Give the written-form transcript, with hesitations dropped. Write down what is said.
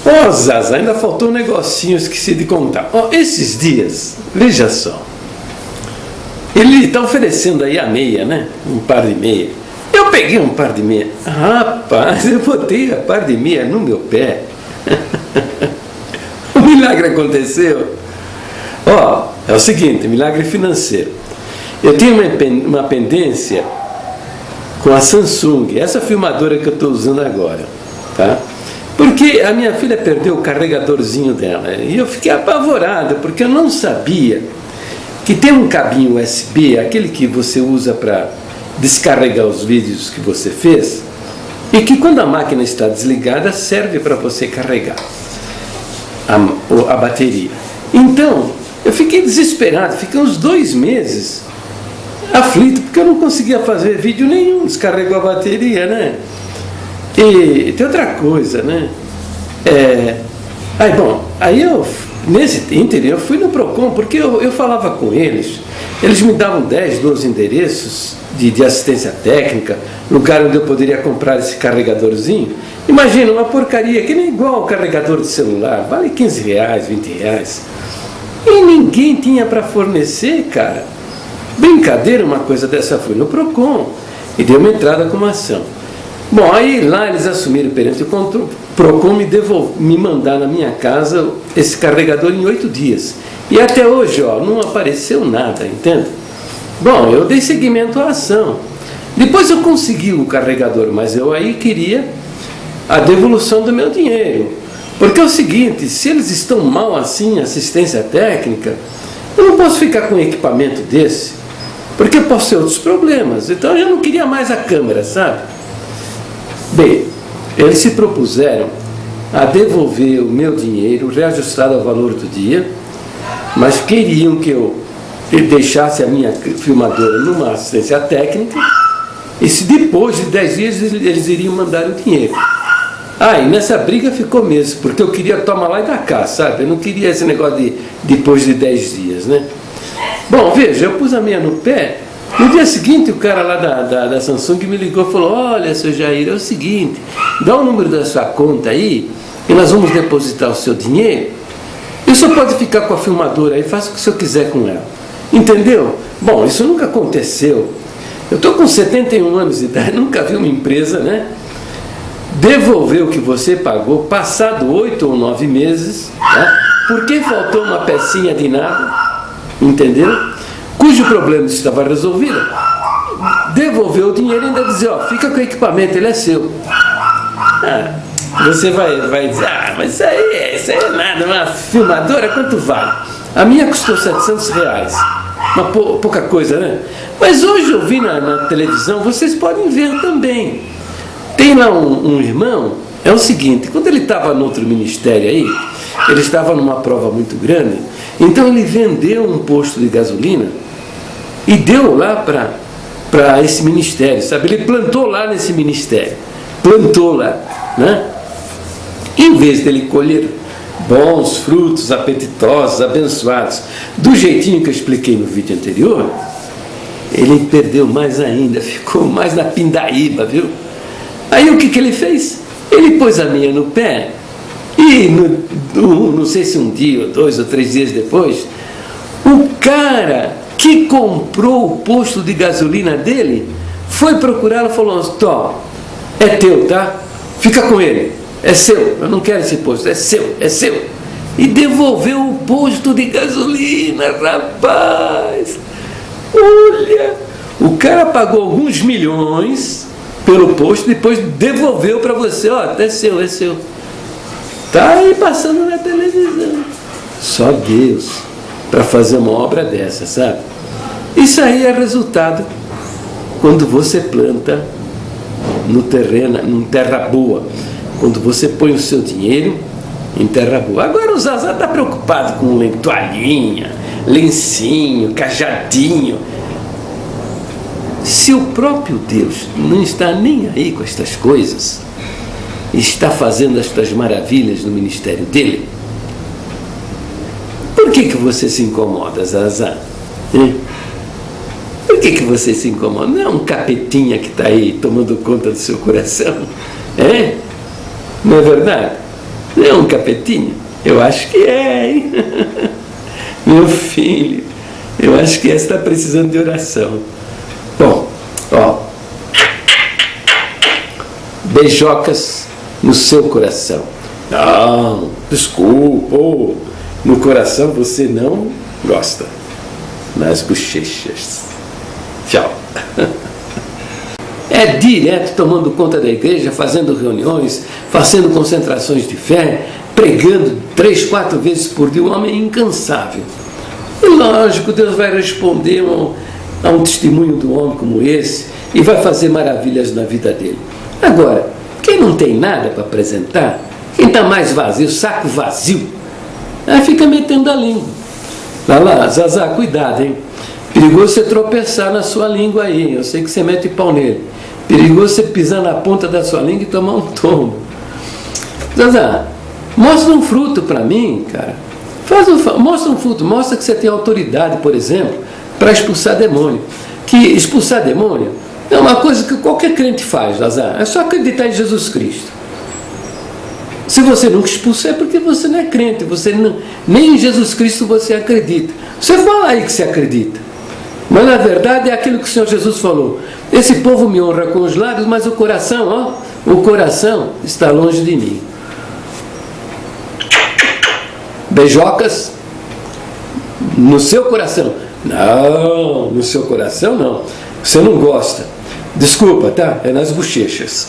Ó, Zaza, ainda faltou um negocinho, esqueci de contar. Ó, esses dias, veja só, ele está oferecendo aí a meia, né? Um par de meia. Eu peguei um par de meia. Rapaz, eu botei a par de meia no meu pé. O milagre aconteceu. Ó, é o seguinte, milagre financeiro. Eu tenho uma pendência com a Samsung, essa filmadora que eu estou usando agora, tá? Porque a minha filha perdeu o carregadorzinho dela e eu fiquei apavorado, porque eu não sabia que tem um cabinho USB, aquele que você usa para descarregar os vídeos que você fez, e que quando a máquina está desligada serve para você carregar a bateria. Então, eu fiquei desesperado, fiquei uns 2 meses aflito, porque eu não conseguia fazer vídeo nenhum, descarregou a bateria, né? E tem outra coisa, né? Aí eu, nesse ínterim, eu fui no Procon, porque eu falava com eles me davam 10, 12 endereços de assistência técnica, lugar onde eu poderia comprar esse carregadorzinho. Imagina, uma porcaria que nem igual ao carregador de celular, vale 15 reais, 20 reais. E ninguém tinha para fornecer, cara. Brincadeira, uma coisa dessa. Fui no Procon e dei uma entrada com uma ação. Bom, aí lá eles assumiram perante o Procon me mandar na minha casa esse carregador em 8 dias. E até hoje, ó, não apareceu nada, entende? Bom, eu dei seguimento à ação. Depois eu consegui o carregador, mas eu aí queria a devolução do meu dinheiro. Porque é o seguinte, se eles estão mal assim, assistência técnica, eu não posso ficar com um equipamento desse, porque eu posso ter outros problemas. Então eu já não queria mais a câmera, sabe? Bem, eles se propuseram a devolver o meu dinheiro reajustado ao valor do dia, mas queriam que eu deixasse a minha filmadora numa assistência técnica, e se depois de 10 dias eles iriam mandar o dinheiro. Ah, e nessa briga ficou mesmo, porque eu queria tomar lá e dar cá, sabe? Eu não queria esse negócio de depois de 10 dias, né? Bom, veja, eu pus a meia no pé. No dia seguinte, o cara lá da Samsung me ligou e falou: olha, seu Jair, é o seguinte, dá o número da sua conta aí e nós vamos depositar o seu dinheiro. E o senhor pode ficar com a filmadora aí, faça o que o senhor quiser com ela. Entendeu? Bom, isso nunca aconteceu. Eu estou com 71 anos de idade, nunca vi uma empresa, né, devolver o que você pagou, passado 8 ou 9 meses, tá? Porque faltou uma pecinha de nada, entendeu? Cujo problema estava resolvido, devolveu o dinheiro e ainda dizer: ó, fica com o equipamento, ele é seu. Ah, você vai dizer: ah, mas isso aí é nada, uma filmadora, quanto vale? A minha custou 700 reais, uma pouca coisa, né? Mas hoje eu vi na televisão, vocês podem ver também. Tem lá um irmão, é o seguinte, quando ele estava no outro ministério aí, ele estava numa prova muito grande, então ele vendeu um posto de gasolina e deu lá para esse ministério, sabe? Ele plantou lá nesse ministério, plantou lá, né? Em vez dele colher bons frutos, apetitosos, abençoados, do jeitinho que eu expliquei no vídeo anterior, ele perdeu mais ainda, ficou mais na pindaíba, viu? Aí o que ele fez? Ele pôs a meia no pé e não sei se um dia, ou 2 ou 3 dias depois, o cara que comprou o posto de gasolina dele foi procurá-lo e falou: Tó, é teu, tá? Fica com ele, é seu, eu não quero esse posto, é seu, é seu. E devolveu o posto de gasolina, rapaz. Olha, o cara pagou alguns milhões pelo posto, depois devolveu para você: ó, é seu, é seu. Tá aí passando na televisão. Só Deus para fazer uma obra dessa, sabe? Isso aí é resultado quando você planta no terreno, em terra boa, quando você põe o seu dinheiro em terra boa. Agora o Zazá está preocupado com toalhinha, lencinho, cajadinho. Se o próprio Deus não está nem aí com estas coisas, está fazendo estas maravilhas no ministério dele, por que você se incomoda, Zazá? Por que você se incomoda? Não é um capetinha que está aí tomando conta do seu coração? Não é verdade? Não é um capetinho? Eu acho que é, hein? Meu filho, eu acho que essa está precisando de oração. Bom, ó. Beijocas no seu coração. Não, desculpa, no coração você não gosta. Nas bochechas. Tchau. É direto tomando conta da igreja, fazendo reuniões, fazendo concentrações de fé, pregando 3, 4 vezes por dia, um homem incansável. E lógico, Deus vai responder a um testemunho do homem como esse e vai fazer maravilhas na vida dele. Agora, quem não tem nada para apresentar, quem está mais vazio, saco vazio, aí fica metendo a língua. Vai lá, Zazá, cuidado, hein? Perigoso você tropeçar na sua língua aí, eu sei que você mete pau nele. Perigoso você pisar na ponta da sua língua e tomar um tombo. Zazá, mostra um fruto para mim, cara. Mostra um fruto, mostra que você tem autoridade, por exemplo, para expulsar demônio. Que expulsar demônio é uma coisa que qualquer crente faz, Zazá. É só acreditar em Jesus Cristo. Se você nunca expulsou é porque você não é crente, nem em Jesus Cristo você acredita. Você fala aí que você acredita. Mas na verdade é aquilo que o Senhor Jesus falou. Esse povo me honra com os lábios, mas o coração está longe de mim. Beijocas no seu coração. Não, no seu coração não. Você não gosta. Desculpa, tá? É nas bochechas.